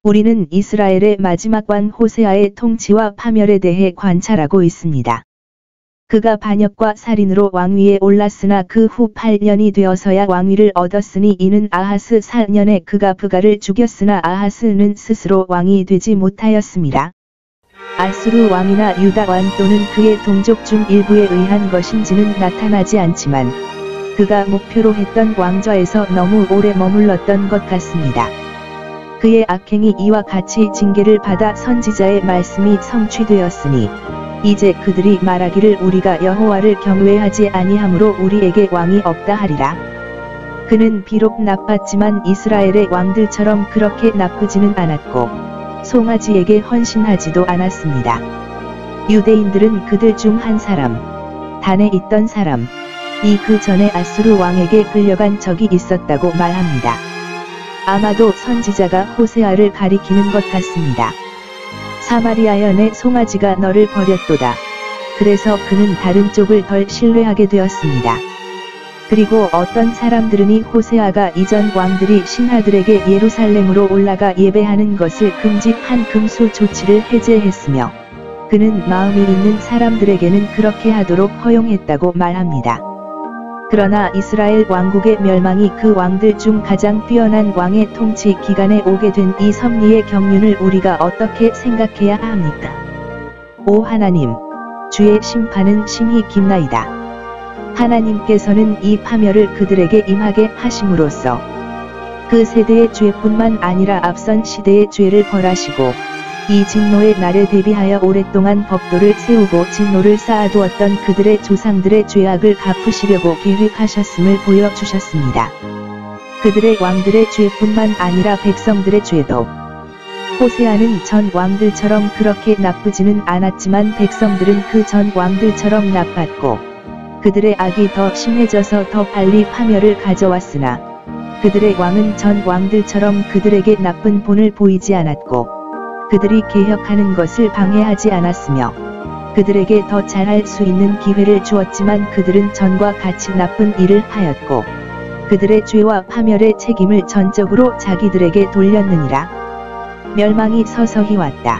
우리는 이스라엘의 마지막 왕 호세아의 통치와 파멸에 대해 관찰하고 있습니다. 그가 반역과 살인으로 왕위에 올랐으나 그 후 8년이 되어서야 왕위를 얻었으니 이는 아하스 4년에 그가 브가를 죽였으나 아하스는 스스로 왕이 되지 못하였습니다. 아수르 왕이나 유다 왕 또는 그의 동족 중 일부에 의한 것인지는 나타나지 않지만 그가 목표로 했던 왕좌에서 너무 오래 머물렀던 것 같습니다. 그의 악행이 이와 같이 징계를 받아 선지자의 말씀이 성취되었으니 이제 그들이 말하기를 우리가 여호와를 경외하지 아니하므로 우리에게 왕이 없다 하리라. 그는 비록 나빴지만 이스라엘의 왕들처럼 그렇게 나쁘지는 않았고 송아지에게 헌신하지도 않았습니다. 유대인들은 그들 중 한 사람, 단에 있던 사람, 이 그 전에 아수르 왕에게 끌려간 적이 있었다고 말합니다. 아마도 선지자가 호세아를 가리키는 것 같습니다. 사마리아여 내 송아지가 너를 버렸도다. 그래서 그는 다른 쪽을 덜 신뢰하게 되었습니다. 그리고 어떤 사람들은 호세아가 이전 왕들이 신하들에게 예루살렘으로 올라가 예배하는 것을 금지한 금수 조치를 해제했으며 그는 마음이 있는 사람들에게는 그렇게 하도록 허용했다고 말합니다. 그러나 이스라엘 왕국의 멸망이 그 왕들 중 가장 뛰어난 왕의 통치 기간에 오게 된 이 섭리의 경륜을 우리가 어떻게 생각해야 합니까? 오 하나님, 주의 심판은 심히 깊나이다. 하나님께서는 이 파멸을 그들에게 임하게 하심으로써 그 세대의 죄뿐만 아니라 앞선 시대의 죄를 벌하시고 이 진노의 날에 대비하여 오랫동안 법도를 세우고 진노를 쌓아두었던 그들의 조상들의 죄악을 갚으시려고 계획하셨음을 보여주셨습니다. 그들의 왕들의 죄뿐만 아니라 백성들의 죄도. 호세아는 전 왕들처럼 그렇게 나쁘지는 않았지만 백성들은 그 전 왕들처럼 나빴고 그들의 악이 더 심해져서 더 빨리 파멸을 가져왔으나 그들의 왕은 전 왕들처럼 그들에게 나쁜 본을 보이지 않았고 그들이 개혁하는 것을 방해하지 않았으며 그들에게 더 잘할 수 있는 기회를 주었지만 그들은 전과 같이 나쁜 일을 하였고 그들의 죄와 파멸의 책임을 전적으로 자기들에게 돌렸느니라. 멸망이 서서히 왔다.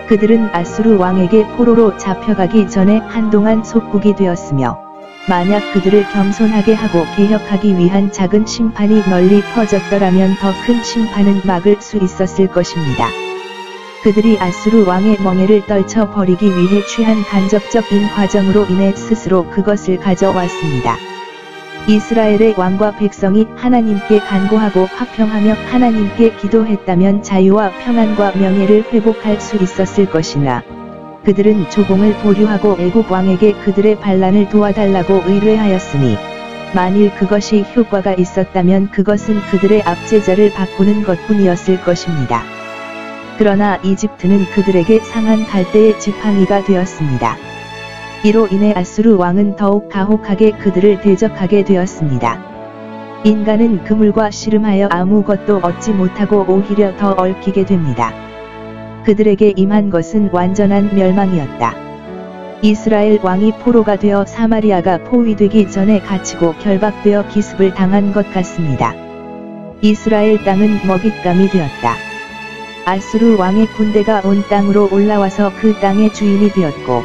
그들은 아수르 왕에게 포로로 잡혀가기 전에 한동안 속국이 되었으며 만약 그들을 겸손하게 하고 개혁하기 위한 작은 심판이 널리 퍼졌더라면 더 큰 심판은 막을 수 있었을 것입니다. 그들이 아수르 왕의 멍에를 떨쳐 버리기 위해 취한 간접적인 과정으로 인해 스스로 그것을 가져왔습니다. 이스라엘의 왕과 백성이 하나님께 간구하고 화평하며 하나님께 기도했다면 자유와 평안과 명예를 회복할 수 있었을 것이나 그들은 조공을 보류하고 애국 왕에게 그들의 반란을 도와달라고 의뢰하였으니 만일 그것이 효과가 있었다면 그것은 그들의 압제자를 바꾸는 것뿐이었을 것입니다. 그러나 이집트는 그들에게 상한 갈대의 지팡이가 되었습니다. 이로 인해 아수르 왕은 더욱 가혹하게 그들을 대적하게 되었습니다. 인간은 그물과 씨름하여 아무것도 얻지 못하고 오히려 더 얽히게 됩니다. 그들에게 임한 것은 완전한 멸망이었다. 이스라엘 왕이 포로가 되어 사마리아가 포위되기 전에 갇히고 결박되어 기습을 당한 것 같습니다. 이스라엘 땅은 먹잇감이 되었다. 아수르 왕의 군대가 온 땅으로 올라와서 그 땅의 주인이 되었고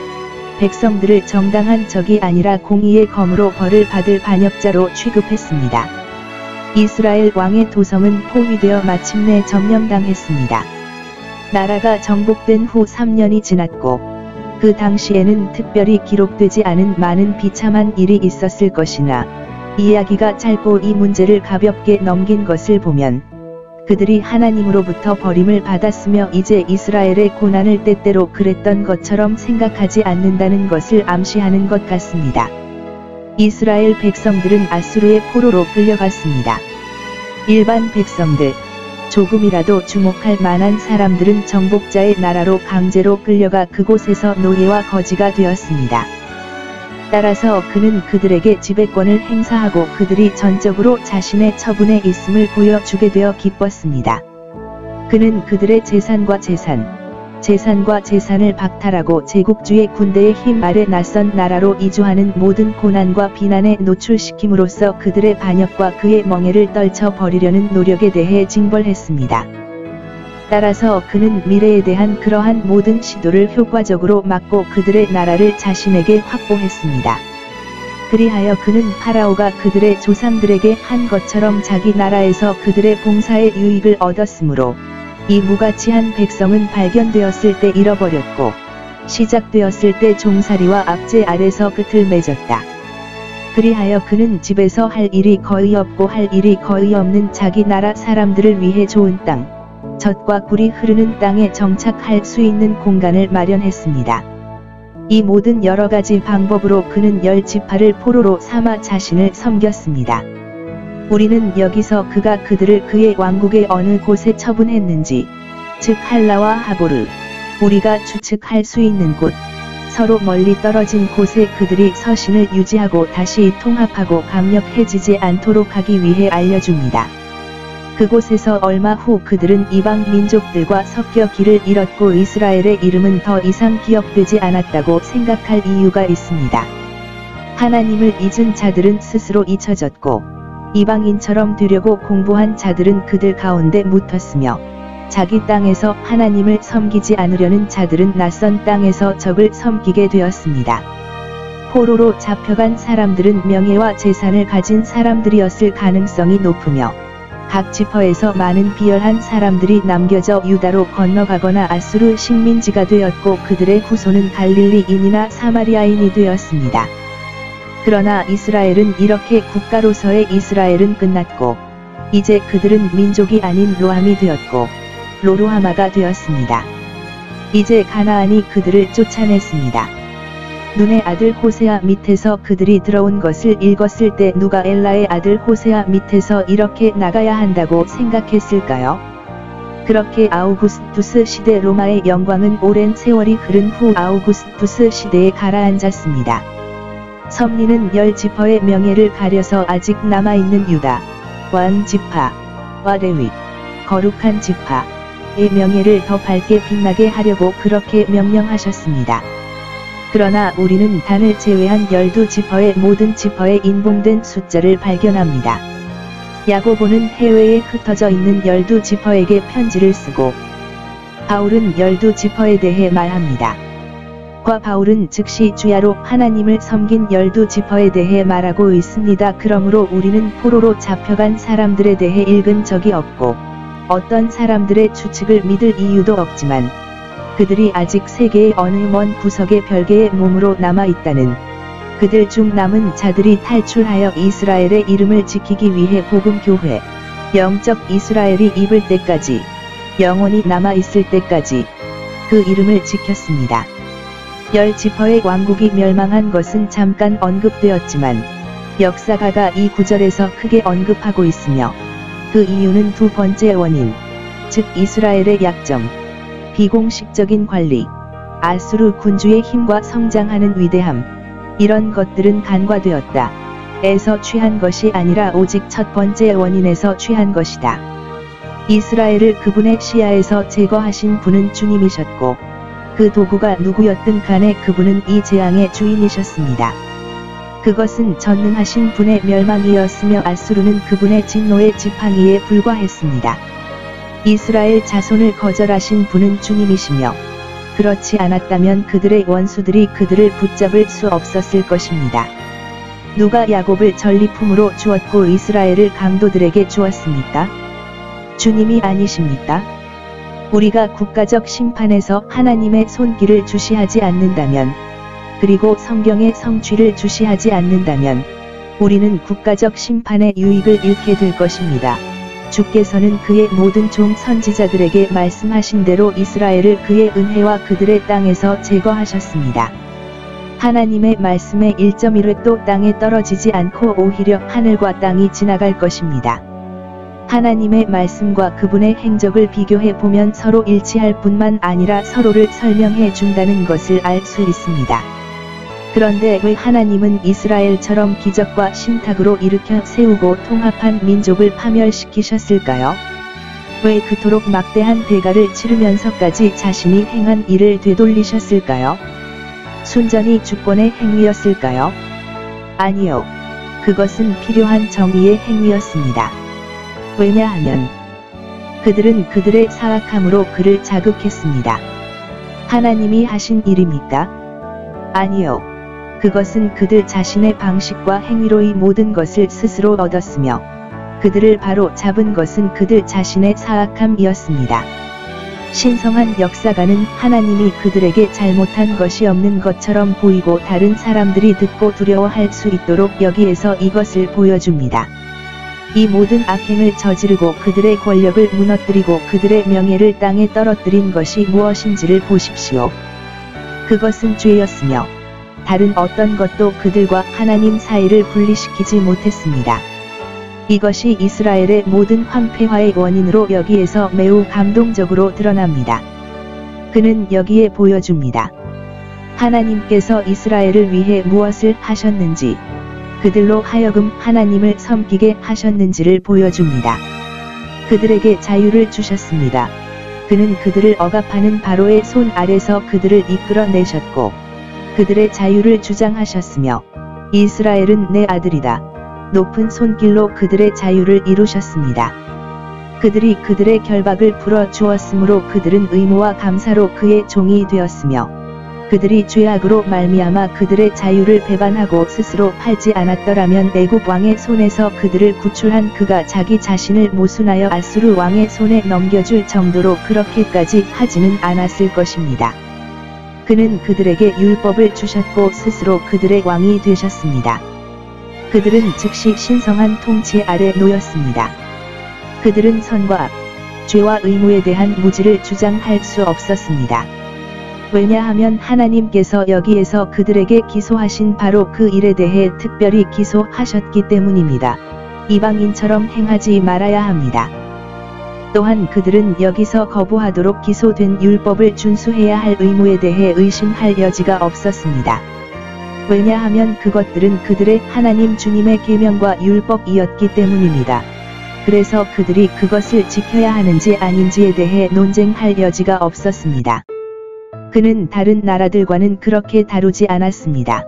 백성들을 정당한 적이 아니라 공의의 검으로 벌을 받을 반역자로 취급했습니다. 이스라엘 왕의 도성은 포위되어 마침내 점령당했습니다. 나라가 정복된 후 3년이 지났고 그 당시에는 특별히 기록되지 않은 많은 비참한 일이 있었을 것이나 이야기가 짧고 이 문제를 가볍게 넘긴 것을 보면 그들이 하나님으로부터 버림을 받았으며 이제 이스라엘의 고난을 때때로 그랬던 것처럼 생각하지 않는다는 것을 암시하는 것 같습니다. 이스라엘 백성들은 아수르의 포로로 끌려갔습니다. 일반 백성들, 조금이라도 주목할 만한 사람들은 정복자의 나라로 강제로 끌려가 그곳에서 노예와 거지가 되었습니다. 따라서 그는 그들에게 지배권을 행사하고 그들이 전적으로 자신의 처분에 있음을 보여주게 되어 기뻤습니다. 그는 그들의 재산과 재산을 박탈하고 제국주의 군대의 힘 아래 낯선 나라로 이주하는 모든 고난과 비난에 노출시킴으로써 그들의 반역과 그의 멍에를 떨쳐 버리려는 노력에 대해 징벌했습니다. 따라서 그는 미래에 대한 그러한 모든 시도를 효과적으로 막고 그들의 나라를 자신에게 확보했습니다. 그리하여 그는 파라오가 그들의 조상들에게 한 것처럼 자기 나라에서 그들의 봉사의 유익을 얻었으므로 이 무가치한 백성은 발견되었을 때 잃어버렸고 시작되었을 때 종살이와 압제 아래서 끝을 맺었다. 그리하여 그는 집에서 할 일이 거의 없고 할 일이 거의 없는 자기 나라 사람들을 위해 좋은 땅, 젖과 꿀이 흐르는 땅에 정착할 수 있는 공간을 마련했습니다. 이 모든 여러가지 방법으로 그는 10지파를 포로로 삼아 자신을 섬겼습니다. 우리는 여기서 그가 그들을 그의 왕국의 어느 곳에 처분했는지, 즉 할라와 하보르, 우리가 추측할 수 있는 곳, 서로 멀리 떨어진 곳에 그들이 서신을 유지하고 다시 통합하고 강력해지지 않도록 하기 위해 알려줍니다. 그곳에서 얼마 후 그들은 이방 민족들과 섞여 길을 잃었고 이스라엘의 이름은 더 이상 기억되지 않았다고 생각할 이유가 있습니다. 하나님을 잊은 자들은 스스로 잊혀졌고 이방인처럼 되려고 공부한 자들은 그들 가운데 묻혔으며 자기 땅에서 하나님을 섬기지 않으려는 자들은 낯선 땅에서 적을 섬기게 되었습니다. 포로로 잡혀간 사람들은 명예와 재산을 가진 사람들이었을 가능성이 높으며 각 지파에서 많은 비열한 사람들이 남겨져 유다로 건너가거나 아수르 식민지가 되었고 그들의 후손은 갈릴리인이나 사마리아인이 되었습니다. 그러나 이스라엘은 이렇게 국가로서의 이스라엘은 끝났고 이제 그들은 민족이 아닌 로함이 되었고 로루하마가 되었습니다. 이제 가나안이 그들을 쫓아냈습니다. 눈의 아들 호세아 밑에서 그들이 들어온 것을 읽었을 때 누가 엘라의 아들 호세아 밑에서 이렇게 나가야 한다고 생각했을까요? 그렇게 아우구스투스 시대 로마의 영광은 오랜 세월이 흐른 후 아우구스투스 시대에 가라앉았습니다. 섭리는 10지파의 명예를 가려서 아직 남아있는 유다, 왕 지파와 레위, 거룩한 지파의 명예를 더 밝게 빛나게 하려고 그렇게 명령하셨습니다. 그러나 우리는 단을 제외한 12지파의 모든 지파의 인봉된 숫자를 발견합니다. 야고보는 해외에 흩어져 있는 12지파에게 편지를 쓰고 바울은 12지파에 대해 말합니다. 바울은 즉시 주야로 하나님을 섬긴 12지파에 대해 말하고 있습니다. 그러므로 우리는 포로로 잡혀간 사람들에 대해 읽은 적이 없고 어떤 사람들의 추측을 믿을 이유도 없지만 그들이 아직 세계의 어느 먼 구석에 별개의 몸으로 남아있다는 그들 중 남은 자들이 탈출하여 이스라엘의 이름을 지키기 위해 복음교회, 영적 이스라엘이 입을 때까지, 영원히 남아있을 때까지 그 이름을 지켰습니다. 10지파의 왕국이 멸망한 것은 잠깐 언급되었지만 역사가가 이 구절에서 크게 언급하고 있으며 그 이유는 두 번째 원인, 즉 이스라엘의 약점, 비공식적인 관리, 아수르 군주의 힘과 성장하는 위대함, 이런 것들은 간과되었다. 에서 취한 것이 아니라 오직 첫 번째 원인에서 취한 것이다. 이스라엘을 그분의 시야에서 제거하신 분은 주님이셨고 그 도구가 누구였든 간에 그분은 이 재앙의 주인이셨습니다. 그것은 전능하신 분의 멸망이었으며 아수르는 그분의 진노의 지팡이에 불과했습니다. 이스라엘 자손을 거절하신 분은 주님이시며 그렇지 않았다면 그들의 원수들이 그들을 붙잡을 수 없었을 것입니다. 누가 야곱을 전리품으로 주었고 이스라엘을 강도들에게 주었습니까? 주님이 아니십니까? 우리가 국가적 심판에서 하나님의 손길을 주시하지 않는다면, 그리고 성경의 성취를 주시하지 않는다면 우리는 국가적 심판의 유익을 잃게 될 것입니다. 주께서는 그의 모든 종 선지자들에게 말씀하신 대로 이스라엘을 그의 은혜와 그들의 땅에서 제거하셨습니다. 하나님의 말씀의 1.1획도 땅에 떨어지지 않고 오히려 하늘과 땅이 지나갈 것입니다. 하나님의 말씀과 그분의 행적을 비교해 보면 서로 일치할 뿐만 아니라 서로를 설명해 준다는 것을 알 수 있습니다. 그런데 왜 하나님은 이스라엘처럼 기적과 신탁으로 일으켜 세우고 통합한 민족을 파멸시키셨을까요? 왜 그토록 막대한 대가를 치르면서까지 자신이 행한 일을 되돌리셨을까요? 순전히 주권의 행위였을까요? 아니요. 그것은 필요한 정의의 행위였습니다. 왜냐하면 그들은 그들의 사악함으로 그를 자극했습니다. 하나님이 하신 일입니까? 아니요. 그것은 그들 자신의 방식과 행위로 이 모든 것을 스스로 얻었으며 그들을 바로 잡은 것은 그들 자신의 사악함이었습니다. 신성한 역사가는 하나님이 그들에게 잘못한 것이 없는 것처럼 보이고 다른 사람들이 듣고 두려워할 수 있도록 여기에서 이것을 보여줍니다. 이 모든 악행을 저지르고 그들의 권력을 무너뜨리고 그들의 명예를 땅에 떨어뜨린 것이 무엇인지를 보십시오. 그것은 죄였으며 다른 어떤 것도 그들과 하나님 사이를 분리시키지 못했습니다. 이것이 이스라엘의 모든 황폐화의 원인으로 여기에서 매우 감동적으로 드러납니다. 그는 여기에 보여줍니다. 하나님께서 이스라엘을 위해 무엇을 하셨는지, 그들로 하여금 하나님을 섬기게 하셨는지를 보여줍니다. 그들에게 자유를 주셨습니다. 그는 그들을 억압하는 바로의 손 아래서 그들을 이끌어내셨고, 그들의 자유를 주장하셨으며, 이스라엘은 내 아들이다. 높은 손길로 그들의 자유를 이루셨습니다. 그들이 그들의 결박을 풀어 주었으므로 그들은 의무와 감사로 그의 종이 되었으며 그들이 죄악으로 말미암아 그들의 자유를 배반하고 스스로 팔지 않았더라면 애굽 왕의 손에서 그들을 구출한 그가 자기 자신을 모순하여 아수르 왕의 손에 넘겨줄 정도로 그렇게까지 하지는 않았을 것입니다. 그는 그들에게 율법을 주셨고 스스로 그들의 왕이 되셨습니다. 그들은 즉시 신성한 통치 아래 놓였습니다. 그들은 선과 악, 죄와 의무에 대한 무지를 주장할 수 없었습니다. 왜냐하면 하나님께서 여기에서 그들에게 기소하신 바로 그 일에 대해 특별히 기소하셨기 때문입니다. 이방인처럼 행하지 말아야 합니다. 또한 그들은 여기서 거부하도록 기소된 율법을 준수해야 할 의무에 대해 의심할 여지가 없었습니다. 왜냐하면 그것들은 그들의 하나님 주님의 계명과 율법이었기 때문입니다. 그래서 그들이 그것을 지켜야 하는지 아닌지에 대해 논쟁할 여지가 없었습니다. 그는 다른 나라들과는 그렇게 다루지 않았습니다.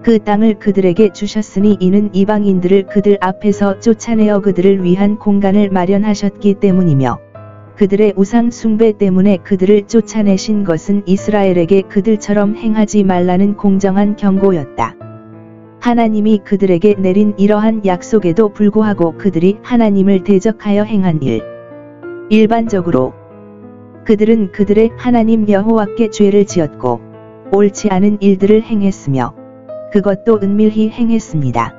그 땅을 그들에게 주셨으니 이는 이방인들을 그들 앞에서 쫓아내어 그들을 위한 공간을 마련하셨기 때문이며 그들의 우상 숭배 때문에 그들을 쫓아내신 것은 이스라엘에게 그들처럼 행하지 말라는 공정한 경고였다. 하나님이 그들에게 내린 이러한 약속에도 불구하고 그들이 하나님을 대적하여 행한 일. 일반적으로 그들은 그들의 하나님 여호와께 죄를 지었고 옳지 않은 일들을 행했으며 그것도 은밀히 행했습니다.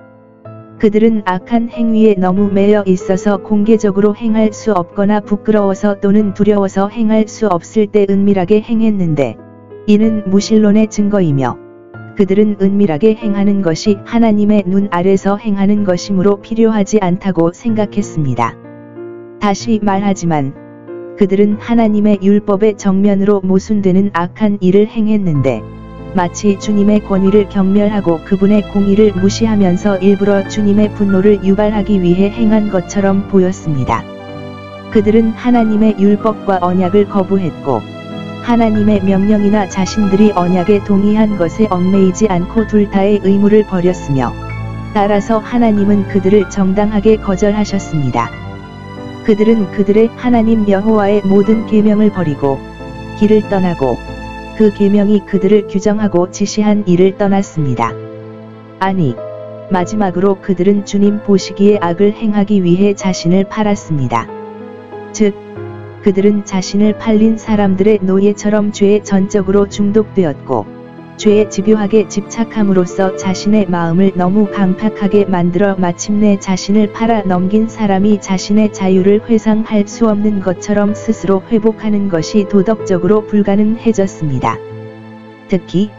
그들은 악한 행위에 너무 매여 있어서 공개적으로 행할 수 없거나 부끄러워서 또는 두려워서 행할 수 없을 때 은밀하게 행했는데 이는 무신론의 증거이며 그들은 은밀하게 행하는 것이 하나님의 눈 아래서 행하는 것이므로 필요하지 않다고 생각했습니다. 다시 말하지만 그들은 하나님의 율법에 정면으로 모순되는 악한 일을 행했는데 마치 주님의 권위를 경멸하고 그분의 공의를 무시하면서 일부러 주님의 분노를 유발하기 위해 행한 것처럼 보였습니다. 그들은 하나님의 율법과 언약을 거부했고 하나님의 명령이나 자신들이 언약에 동의한 것에 얽매이지 않고 둘 다의 의무를 버렸으며 따라서 하나님은 그들을 정당하게 거절하셨습니다. 그들은 그들의 하나님 여호와의 모든 계명을 버리고 길을 떠나고 그 계명이 그들을 규정하고 지시한 일을 떠났습니다. 아니, 마지막으로 그들은 주님 보시기에 악을 행하기 위해 자신을 팔았습니다. 즉, 그들은 자신을 팔린 사람들의 노예처럼 죄에 전적으로 중독되었고 죄에 집요하게 집착함으로써 자신의 마음을 너무 강팍하게 만들어 마침내 자신을 팔아 넘긴 사람이 자신의 자유를 회상할 수 없는 것처럼 스스로 회복하는 것이 도덕적으로 불가능해졌습니다. 특히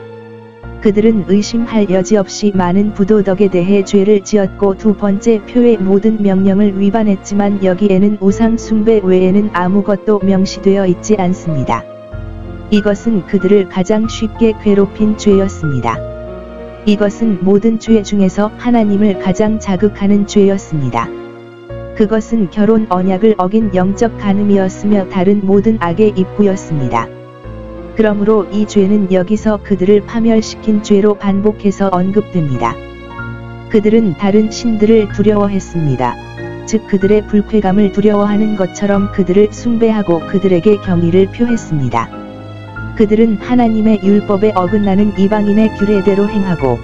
그들은 의심할 여지 없이 많은 부도덕에 대해 죄를 지었고 두 번째 표의 모든 명령을 위반했지만 여기에는 우상 숭배 외에는 아무것도 명시되어 있지 않습니다. 이것은 그들을 가장 쉽게 괴롭힌 죄였습니다. 이것은 모든 죄 중에서 하나님을 가장 자극하는 죄였습니다. 그것은 결혼 언약을 어긴 영적 간음이었으며 다른 모든 악의 입구였습니다. 그러므로 이 죄는 여기서 그들을 파멸시킨 죄로 반복해서 언급됩니다. 그들은 다른 신들을 두려워했습니다. 즉 그들의 불쾌감을 두려워하는 것처럼 그들을 숭배하고 그들에게 경의를 표했습니다. 그들은 하나님의 율법에 어긋나는 이방인의 규례대로 행하고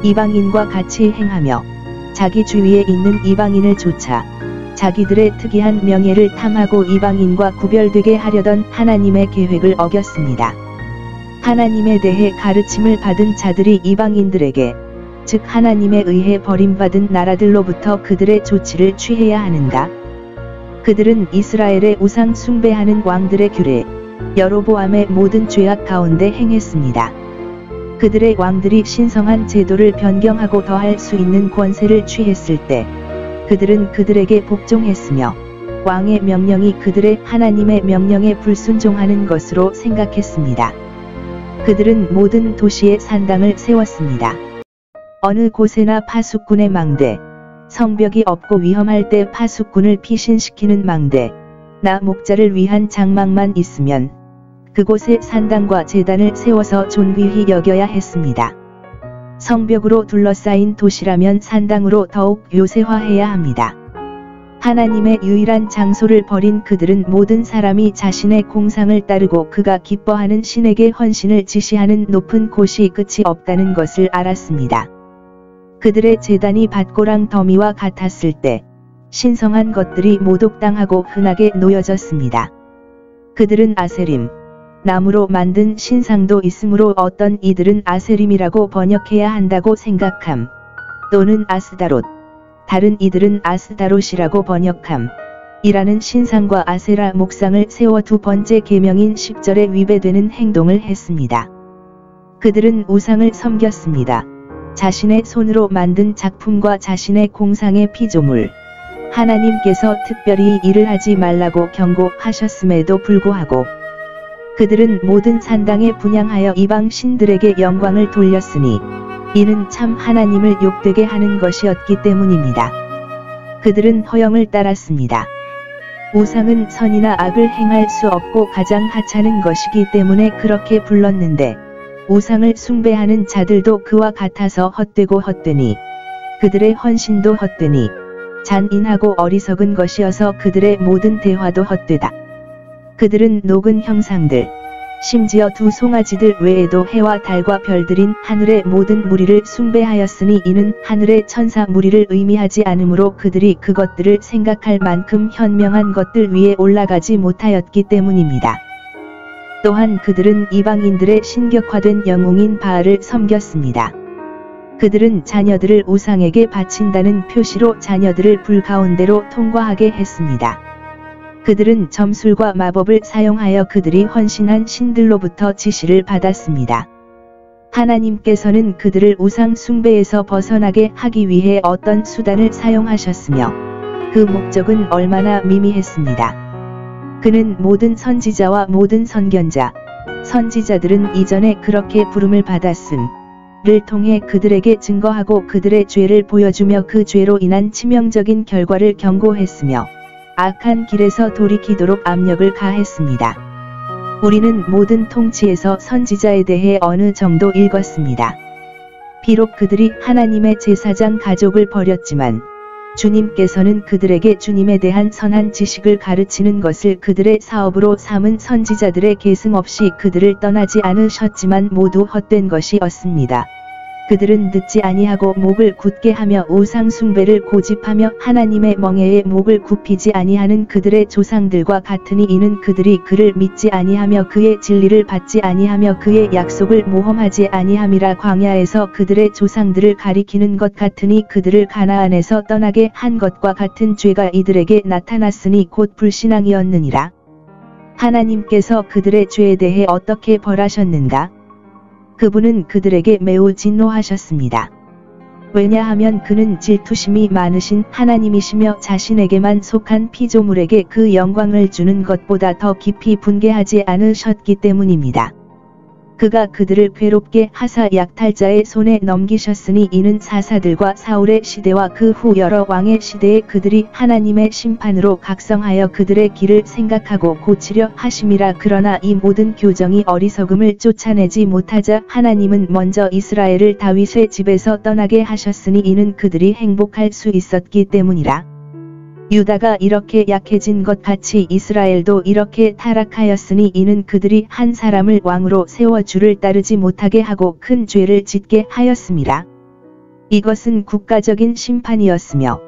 이방인과 같이 행하며 자기 주위에 있는 이방인을 쫓아 자기들의 특이한 명예를 탐하고 이방인과 구별되게 하려던 하나님의 계획을 어겼습니다. 하나님에 대해 가르침을 받은 자들이 이방인들에게, 즉 하나님에 의해 버림받은 나라들로부터 그들의 조치를 취해야 하는가? 그들은 이스라엘의 우상 숭배하는 왕들의 규례, 여로보암의 모든 죄악 가운데 행했습니다. 그들의 왕들이 신성한 제도를 변경하고 더할 수 있는 권세를 취했을 때 그들은 그들에게 복종했으며 왕의 명령이 그들의 하나님의 명령에 불순종하는 것으로 생각했습니다. 그들은 모든 도시에 산당을 세웠습니다. 어느 곳에나 파수꾼의 망대, 성벽이 없고 위험할 때 파수꾼을 피신시키는 망대, 나 목자를 위한 장막만 있으면 그곳에 산당과 제단을 세워서 존귀히 여겨야 했습니다. 성벽으로 둘러싸인 도시라면 산당으로 더욱 요새화해야 합니다. 하나님의 유일한 장소를 버린 그들은 모든 사람이 자신의 공상을 따르고 그가 기뻐하는 신에게 헌신을 지시하는 높은 곳이 끝이 없다는 것을 알았습니다. 그들의 제단이 밭고랑 더미와 같았을 때 신성한 것들이 모독당하고 흔하게 놓여졌습니다. 그들은 아세림, 나무로 만든 신상도 있으므로 어떤 이들은 아세림이라고 번역해야 한다고 생각함, 또는 아스다롯, 다른 이들은 아스다롯이라고 번역함, 이라는 신상과 아세라 목상을 세워 두 번째 계명인 10절에 위배되는 행동을 했습니다. 그들은 우상을 섬겼습니다. 자신의 손으로 만든 작품과 자신의 공상의 피조물, 하나님께서 특별히 이를 하지 말라고 경고하셨음에도 불구하고 그들은 모든 산당에 분향하여 이방 신들에게 영광을 돌렸으니 이는 참 하나님을 욕되게 하는 것이었기 때문입니다. 그들은 허영을 따랐습니다. 우상은 선이나 악을 행할 수 없고 가장 하찮은 것이기 때문에 그렇게 불렀는데 우상을 숭배하는 자들도 그와 같아서 헛되고 헛되니 그들의 헌신도 헛되니 잔인하고 어리석은 것이어서 그들의 모든 대화도 헛되다. 그들은 녹은 형상들, 심지어 두 송아지들 외에도 해와 달과 별들인 하늘의 모든 무리를 숭배하였으니 이는 하늘의 천사 무리를 의미하지 않으므로 그들이 그것들을 생각할 만큼 현명한 것들 위에 올라가지 못하였기 때문입니다. 또한 그들은 이방인들의 신격화된 영웅인 바알을 섬겼습니다. 그들은 자녀들을 우상에게 바친다는 표시로 자녀들을 불 가운데로 통과하게 했습니다. 그들은 점술과 마법을 사용하여 그들이 헌신한 신들로부터 지시를 받았습니다. 하나님께서는 그들을 우상 숭배에서 벗어나게 하기 위해 어떤 수단을 사용하셨으며 그 목적은 얼마나 미미했습니다. 그는 모든 선지자와 모든 선견자, 선지자들은 이전에 그렇게 부름을 받았음을 통해 그들에게 증거하고 그들의 죄를 보여주며 그 죄로 인한 치명적인 결과를 경고했으며 악한 길에서 돌이키도록 압력을 가했습니다. 우리는 모든 통치에서 선지자에 대해 어느 정도 읽었습니다. 비록 그들이 하나님의 제사장 가족을 버렸지만 주님께서는 그들에게 주님에 대한 선한 지식을 가르치는 것을 그들의 사업으로 삼은 선지자들의 계승 없이 그들을 떠나지 않으셨지만 모두 헛된 것이었습니다. 그들은 듣지 아니하고 목을 굳게 하며 우상 숭배를 고집하며 하나님의 멍에에 목을 굽히지 아니하는 그들의 조상들과 같으니 이는 그들이 그를 믿지 아니하며 그의 진리를 받지 아니하며 그의 약속을 모험하지 아니함이라. 광야에서 그들의 조상들을 가리키는 것 같으니 그들을 가나안에서 떠나게 한 것과 같은 죄가 이들에게 나타났으니 곧 불신앙이었느니라. 하나님께서 그들의 죄에 대해 어떻게 벌하셨는가? 그분은 그들에게 매우 진노하셨습니다. 왜냐하면 그는 질투심이 많으신 하나님이시며 자신에게만 속한 피조물에게 그 영광을 주는 것보다 더 깊이 분개하지 않으셨기 때문입니다. 그가 그들을 괴롭게 하사 약탈자의 손에 넘기셨으니 이는 사사들과 사울의 시대와 그 후 여러 왕의 시대에 그들이 하나님의 심판으로 각성하여 그들의 길을 생각하고 고치려 하심이라. 그러나 이 모든 교정이 어리석음을 쫓아내지 못하자 하나님은 먼저 이스라엘을 다윗의 집에서 떠나게 하셨으니 이는 그들이 행복할 수 있었기 때문이라. 유다가 이렇게 약해진 것 같이 이스라엘도 이렇게 타락하였으니 이는 그들이 한 사람을 왕으로 세워 주를 따르지 못하게 하고 큰 죄를 짓게 하였음이라. 이것은 국가적인 심판이었으며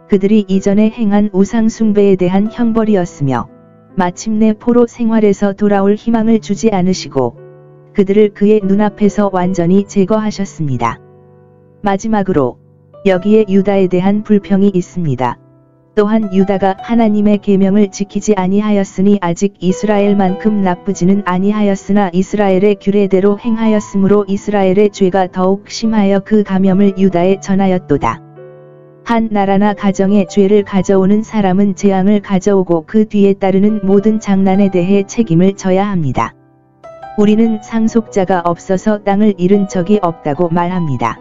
그들이 이전에 행한 우상 숭배에 대한 형벌이었으며 마침내 포로 생활에서 돌아올 희망을 주지 않으시고 그들을 그의 눈앞에서 완전히 제거하셨습니다. 마지막으로 여기에 유다에 대한 불평이 있습니다. 또한 유다가 하나님의 계명을 지키지 아니하였으니 아직 이스라엘만큼 나쁘지는 아니하였으나 이스라엘의 규례대로 행하였으므로 이스라엘의 죄가 더욱 심하여 그 감염을 유다에 전하였도다. 한 나라나 가정에 죄를 가져오는 사람은 재앙을 가져오고 그 뒤에 따르는 모든 장난에 대해 책임을 져야 합니다. 우리는 상속자가 없어서 땅을 잃은 적이 없다고 말합니다.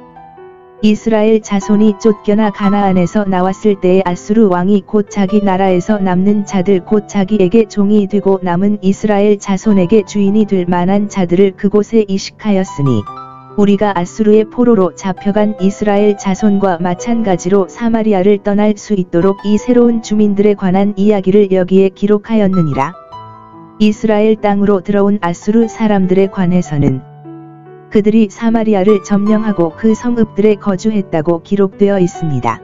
이스라엘 자손이 쫓겨나 가나안에서 나왔을 때에 아수르 왕이 곧 자기 나라에서 남는 자들 곧 자기에게 종이 되고 남은 이스라엘 자손에게 주인이 될 만한 자들을 그곳에 이식하였으니 우리가 아수르의 포로로 잡혀간 이스라엘 자손과 마찬가지로 사마리아를 떠날 수 있도록 이 새로운 주민들에 관한 이야기를 여기에 기록하였느니라. 이스라엘 땅으로 들어온 아수르 사람들에 관해서는 그들이 사마리아를 점령하고 그 성읍들에 거주했다고 기록되어 있습니다.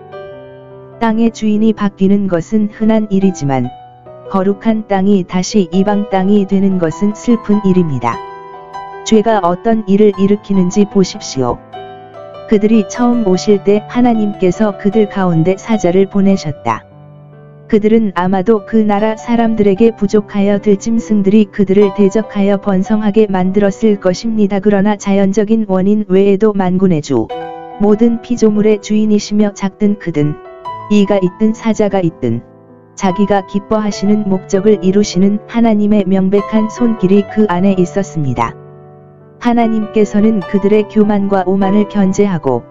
땅의 주인이 바뀌는 것은 흔한 일이지만 거룩한 땅이 다시 이방 땅이 되는 것은 슬픈 일입니다. 죄가 어떤 일을 일으키는지 보십시오. 그들이 처음 오실 때 하나님께서 그들 가운데 사자를 보내셨다. 그들은 아마도 그 나라 사람들에게 부족하여 들짐승들이 그들을 대적하여 번성하게 만들었을 것입니다. 그러나 자연적인 원인 외에도 만군의 주, 모든 피조물의 주인이시며 작든 크든, 이가 있든 사자가 있든, 자기가 기뻐하시는 목적을 이루시는 하나님의 명백한 손길이 그 안에 있었습니다. 하나님께서는 그들의 교만과 오만을 견제하고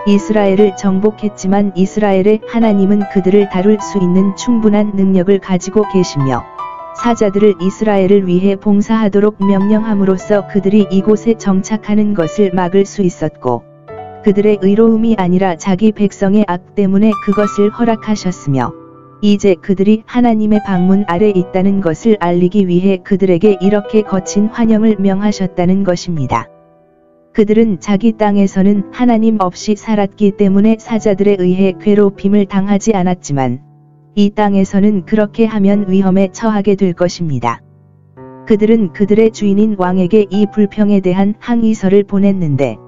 이스라엘을 정복했지만 이스라엘의 하나님은 그들을 다룰 수 있는 충분한 능력을 가지고 계시며 사자들을 이스라엘을 위해 봉사하도록 명령함으로써 그들이 이곳에 정착하는 것을 막을 수 있었고 그들의 의로움이 아니라 자기 백성의 악 때문에 그것을 허락하셨으며 이제 그들이 하나님의 방문 아래 있다는 것을 알리기 위해 그들에게 이렇게 거친 환영을 명하셨다는 것입니다. 그들은 자기 땅에서는 하나님 없이 살았기 때문에 사자들에 의해 괴롭힘을 당하지 않았지만 이 땅에서는 그렇게 하면 위험에 처하게 될 것입니다. 그들은 그들의 주인인 왕에게 이 불평에 대한 항의서를 보냈는데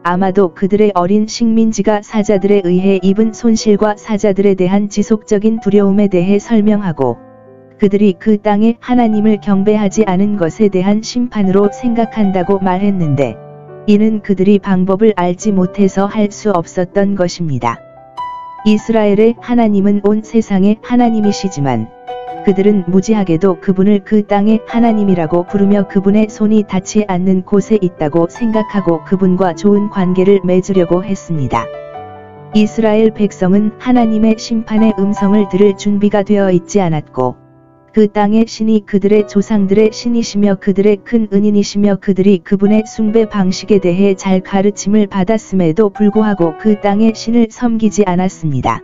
아마도 그들의 어린 식민지가 사자들에 의해 입은 손실과 사자들에 대한 지속적인 두려움에 대해 설명하고 그들이 그 땅에 하나님을 경배하지 않은 것에 대한 심판으로 생각한다고 말했는데 이는 그들이 방법을 알지 못해서 할 수 없었던 것입니다. 이스라엘의 하나님은 온 세상의 하나님이시지만 그들은 무지하게도 그분을 그 땅의 하나님이라고 부르며 그분의 손이 닿지 않는 곳에 있다고 생각하고 그분과 좋은 관계를 맺으려고 했습니다. 이스라엘 백성은 하나님의 심판의 음성을 들을 준비가 되어 있지 않았고 그 땅의 신이 그들의 조상들의 신이시며 그들의 큰 은인이시며 그들이 그분의 숭배 방식에 대해 잘 가르침을 받았음에도 불구하고 그 땅의 신을 섬기지 않았습니다.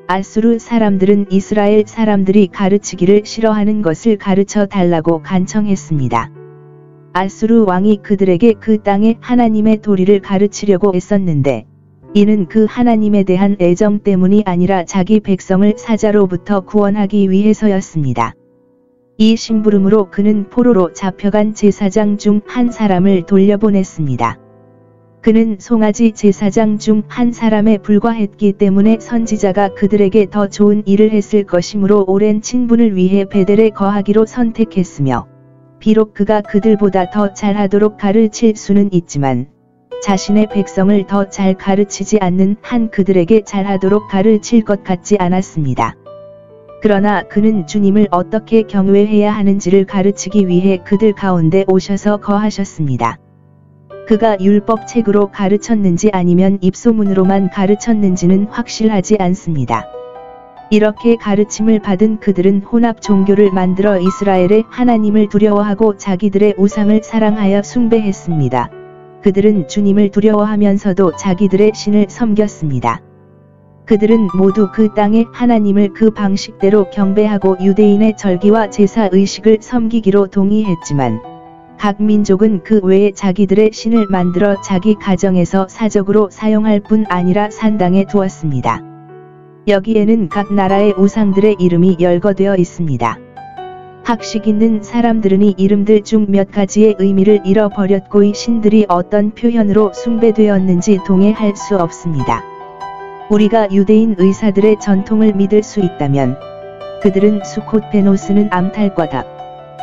아수르 사람들은 이스라엘 사람들이 가르치기를 싫어하는 것을 가르쳐 달라고 간청했습니다. 아수르 왕이 그들에게 그 땅의 하나님의 도리를 가르치려고 애썼는데 이는 그 하나님에 대한 애정 때문이 아니라 자기 백성을 사자로부터 구원하기 위해서였습니다. 이 심부름으로 그는 포로로 잡혀간 제사장 중 한 사람을 돌려보냈습니다. 그는 송아지 제사장 중 한 사람에 불과했기 때문에 선지자가 그들에게 더 좋은 일을 했을 것이므로 오랜 친분을 위해 베델에 거하기로 선택했으며 비록 그가 그들보다 더 잘하도록 가르칠 수는 있지만 자신의 백성을 더 잘 가르치지 않는 한 그들에게 잘하도록 가르칠 것 같지 않았습니다. 그러나 그는 주님을 어떻게 경외해야 하는지를 가르치기 위해 그들 가운데 오셔서 거하셨습니다. 그가 율법책으로 가르쳤는지 아니면 입소문으로만 가르쳤는지는 확실하지 않습니다. 이렇게 가르침을 받은 그들은 혼합 종교를 만들어 이스라엘의 하나님을 두려워하고 자기들의 우상을 사랑하여 숭배했습니다. 그들은 주님을 두려워하면서도 자기들의 신을 섬겼습니다. 그들은 모두 그 땅의 하나님을 그 방식대로 경배하고 유대인의 절기와 제사 의식을 섬기기로 동의했지만 각 민족은 그 외에 자기들의 신을 만들어 자기 가정에서 사적으로 사용할 뿐 아니라 산당에 두었습니다. 여기에는 각 나라의 우상들의 이름이 열거되어 있습니다. 학식 있는 사람들은 이 이름들 중 몇 가지의 의미를 잃어버렸고 이 신들이 어떤 표현으로 숭배되었는지 동의할 수 없습니다. 우리가 유대인 의사들의 전통을 믿을 수 있다면 그들은 수콧 베노스는 암탈과 닭,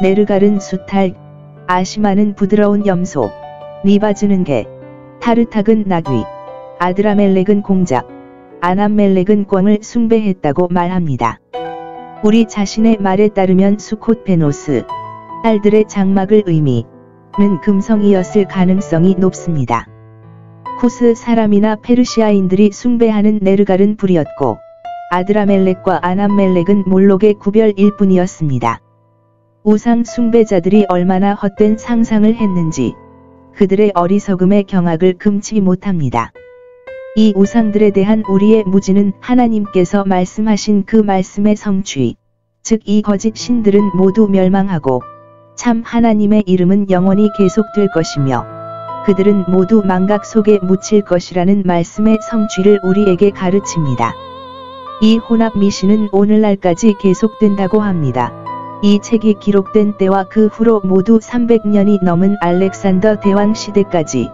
네르갈은 수탈, 아시마는 부드러운 염소, 리바즈는 개, 타르탁은 나귀, 아드라멜렉은 공작, 아남멜렉은 꿩을 숭배했다고 말합니다. 우리 자신의 말에 따르면 수콧 베노스, 딸들의 장막을 의미는 금성이었을 가능성이 높습니다. 쿠스 사람이나 페르시아인들이 숭배하는 네르갈은 불이었고 아드라멜렉과 아남멜렉은 몰록의 구별일 뿐이었습니다. 우상 숭배자들이 얼마나 헛된 상상을 했는지 그들의 어리석음의 경악을 금치 못합니다. 이 우상들에 대한 우리의 무지는 하나님께서 말씀하신 그 말씀의 성취, 즉 이 거짓 신들은 모두 멸망하고 참 하나님의 이름은 영원히 계속될 것이며 그들은 모두 망각 속에 묻힐 것이라는 말씀의 성취를 우리에게 가르칩니다. 이 혼합 미신은 오늘날까지 계속된다고 합니다. 이 책이 기록된 때와 그 후로 모두 300년이 넘은 알렉산더 대왕 시대까지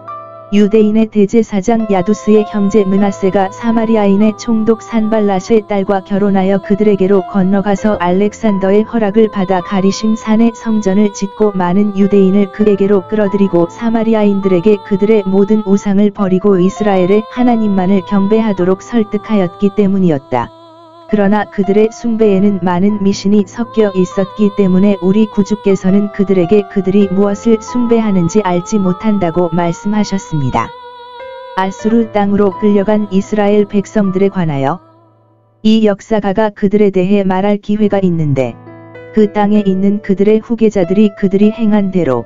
유대인의 대제사장 야두스의 형제 므낫세가 사마리아인의 총독 산발랏의 딸과 결혼하여 그들에게로 건너가서 알렉산더의 허락을 받아 가리심 산에 성전을 짓고 많은 유대인을 그에게로 끌어들이고 사마리아인들에게 그들의 모든 우상을 버리고 이스라엘의 하나님만을 경배하도록 설득하였기 때문이었다. 그러나 그들의 숭배에는 많은 미신이 섞여 있었기 때문에 우리 구주께서는 그들에게 그들이 무엇을 숭배하는지 알지 못한다고 말씀하셨습니다. 아수르 땅으로 끌려간 이스라엘 백성들에 관하여 이 역사가가 그들에 대해 말할 기회가 있는데 그 땅에 있는 그들의 후계자들이 그들이 행한 대로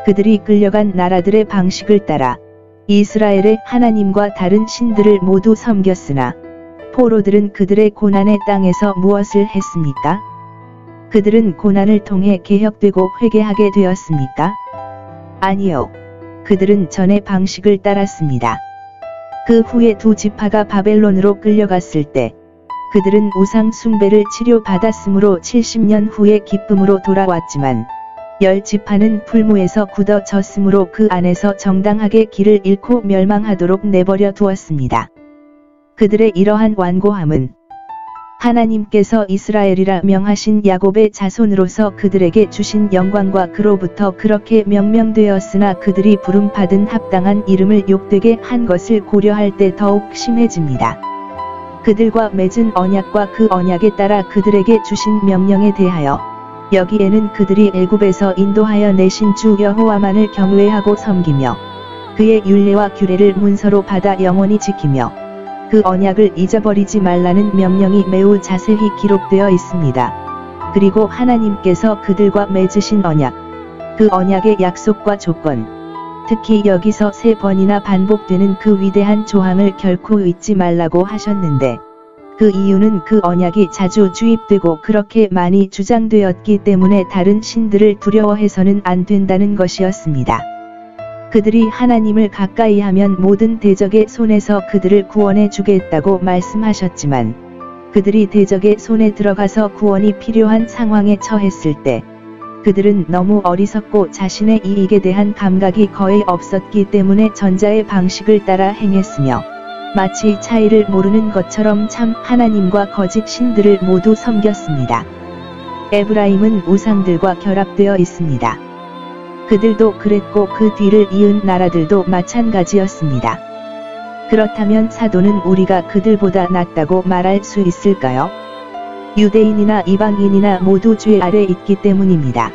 그들이 끌려간 나라들의 방식을 따라 이스라엘의 하나님과 다른 신들을 모두 섬겼으나 포로들은 그들의 고난의 땅에서 무엇을 했습니까? 그들은 고난을 통해 개혁되고 회개하게 되었습니까? 아니요. 그들은 전의 방식을 따랐습니다. 그 후에 두 지파가 바벨론으로 끌려갔을 때 그들은 우상 숭배를 치료받았으므로 70년 후에 기쁨으로 돌아왔지만 10지파는 풀무에서 굳어졌으므로 그 안에서 정당하게 길을 잃고 멸망하도록 내버려 두었습니다. 그들의 이러한 완고함은 하나님께서 이스라엘이라 명하신 야곱의 자손으로서 그들에게 주신 영광과 그로부터 그렇게 명명되었으나 그들이 부름받은 합당한 이름을 욕되게 한 것을 고려할 때 더욱 심해집니다. 그들과 맺은 언약과 그 언약에 따라 그들에게 주신 명령에 대하여 여기에는 그들이 애굽에서 인도하여 내신 주 여호와만을 경외하고 섬기며 그의 율례와 규례를 문서로 받아 영원히 지키며 그 언약을 잊어버리지 말라는 명령이 매우 자세히 기록되어 있습니다. 그리고 하나님께서 그들과 맺으신 언약, 그 언약의 약속과 조건, 특히 여기서 3번이나 반복되는 그 위대한 조항을 결코 잊지 말라고 하셨는데 그 이유는 그 언약이 자주 주입되고 그렇게 많이 주장되었기 때문에 다른 신들을 두려워해서는 안 된다는 것이었습니다. 그들이 하나님을 가까이 하면 모든 대적의 손에서 그들을 구원해 주겠다고 말씀하셨지만 그들이 대적의 손에 들어가서 구원이 필요한 상황에 처했을 때 그들은 너무 어리석고 자신의 이익에 대한 감각이 거의 없었기 때문에 전자의 방식을 따라 행했으며 마치 차이를 모르는 것처럼 참 하나님과 거짓 신들을 모두 섬겼습니다. 에브라임은 우상들과 결합되어 있습니다. 그들도 그랬고 그 뒤를 이은 나라들도 마찬가지였습니다. 그렇다면 사도는 우리가 그들보다 낫다고 말할 수 있을까요? 유대인이나 이방인이나 모두 죄 아래 있기 때문입니다.